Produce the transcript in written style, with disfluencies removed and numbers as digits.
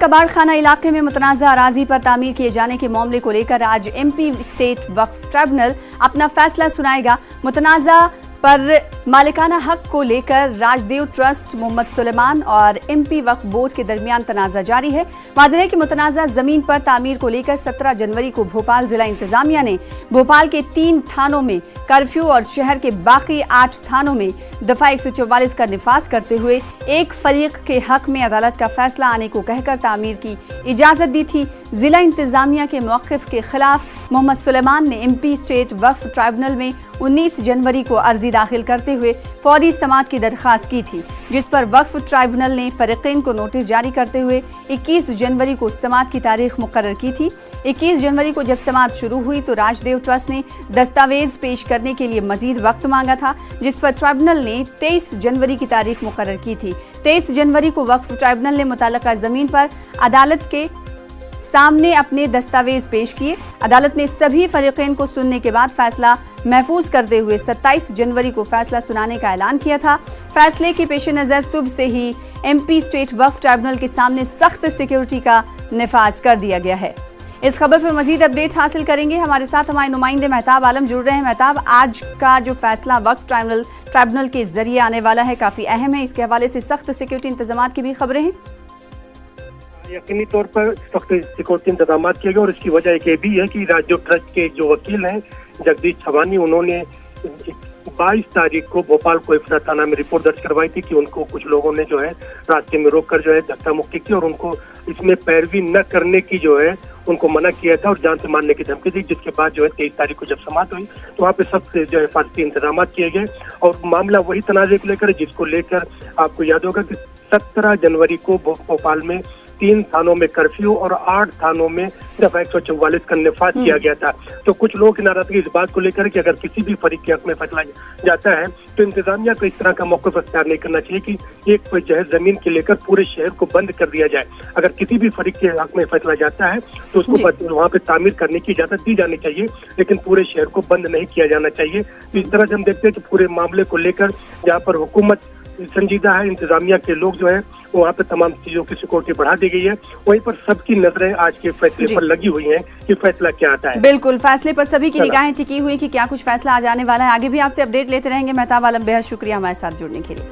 कबाड़खाना इलाके में मुतनाज़ा अराजी पर तामीर किए जाने के मामले को लेकर आज एमपी स्टेट वक्फ ट्रिब्यूनल अपना फैसला सुनाएगा। मुतनाज़ा पर मालिकाना हक को लेकर राजदेव ट्रस्ट, मोहम्मद सुलेमान और एमपी वक्फ बोर्ड के दरमियान तनाज़ा जारी है। वाज़ेह है कि मुतनाज़ा जमीन पर तामीर को लेकर 17 जनवरी को भोपाल जिला इंतजामिया ने भोपाल के 3 थानों में कर्फ्यू और शहर के बाकी 8 थानों में दफा 144 का निफाज करते हुए एक फरीक के हक में अदालत का फैसला आने को कहकर तामीर की इजाजत दी थी। जिला इंतजामिया के मौक़िफ़ के खिलाफ मोहम्मद सुलेमान ने एमपी स्टेट वक्फ ट्रिब्यूनल में 19 जनवरी को अर्जी दाखिल करते हुए फौरी समाअत की दरख्वास्त की थी, जिस पर वक्फ ट्रिब्यूनल ने फरीक़ैन को नोटिस जारी करते हुए 21 जनवरी को समाअत की तारीख मुकर्रर की थी। 21 जनवरी को जब समाअत शुरू हुई तो राजदेव ट्रस्ट ने दस्तावेज पेश करने के लिए मजीद वक्त मांगा था, जिस पर ट्रिब्यूनल ने 23 जनवरी की तारीख मुकर्रर की थी। 23 जनवरी को वक्फ ट्रिब्यूनल ने मुतल्लका जमीन पर अदालत के सामने अपने दस्तावेज पेश किए। अदालत ने सभी फरीक़ैन को सुनने के बाद फैसला महफूज करते हुए 27 जनवरी को फैसला सुनाने का ऐलान किया था। फैसले के पेश नज़र सुबह से ही एमपी स्टेट वक्फ ट्रिब्यूनल के सामने सख्त सिक्योरिटी का निफाज कर दिया गया है। इस खबर पर मजीद अपडेट हासिल करेंगे। हमारे साथ हमारे नुमाइंदे महताब आलम जुड़ रहे हैं। महताब, आज का जो फैसला वक्फ ट्रिब्यूनल के जरिए आने वाला है काफ़ी अहम है। इसके हवाले से सख्त सिक्योरिटी इंतजाम की भी खबरें हैं। यकीनी तौर पर सख्त सिक्योरिटी इंतजाम किए गए और इसकी वजह एक ये भी है कि राजदेव ट्रस्ट के जो वकील हैं जगदीश छवानी, उन्होंने 22 तारीख को भोपाल कोइफना थाना में रिपोर्ट दर्ज करवाई थी कि उनको कुछ लोगों ने जो है रास्ते में रोककर जो है धक्का मुक्की की और उनको इसमें पैरवी न करने की जो है उनको मना किया था और जान से मारने की धमकी दी। जिसके बाद जो है 23 तारीख को जब समाअत हुई तो वहाँ पे सबसे जो है हिफाजती इंतजाम किए गए और मामला वही तनाज़े को लेकर जिसको लेकर आपको याद होगा कि 17 जनवरी को भोपाल में 3 थानों में कर्फ्यू और 8 थानों में दफा 144 का निफाज किया गया था। तो कुछ लोगों की नाराजगी इस बात को लेकर कि अगर किसी भी फरीक के हक में फैसला जाता है तो इंतजामिया को इस तरह का मौक़िफ़ अख्तियार नहीं करना चाहिए कि एक जो है जमीन के लेकर पूरे शहर को बंद कर दिया जाए। अगर किसी भी फरीक के हक में फैसला जाता है तो उसको वहाँ पे तामीर करने की इजाजत दी जानी चाहिए, लेकिन पूरे शहर को बंद नहीं किया जाना चाहिए। तो इस तरह से हम देखते हैं कि पूरे मामले को लेकर जहाँ पर हुकूमत संजीदा है, इंतजामिया के लोग जो है वहाँ पे तमाम चीजों की सिक्योरिटी बढ़ा दी गई है। वहीं पर सबकी नजरें आज के फैसले पर लगी हुई हैं कि फैसला क्या आता है। बिल्कुल, फैसले पर सभी की निगाहें टिकी हुई कि क्या कुछ फैसला आ जाने वाला है। आगे भी आपसे अपडेट लेते रहेंगे। महताब आलम, बेहद शुक्रिया हमारे साथ जुड़ने के लिए।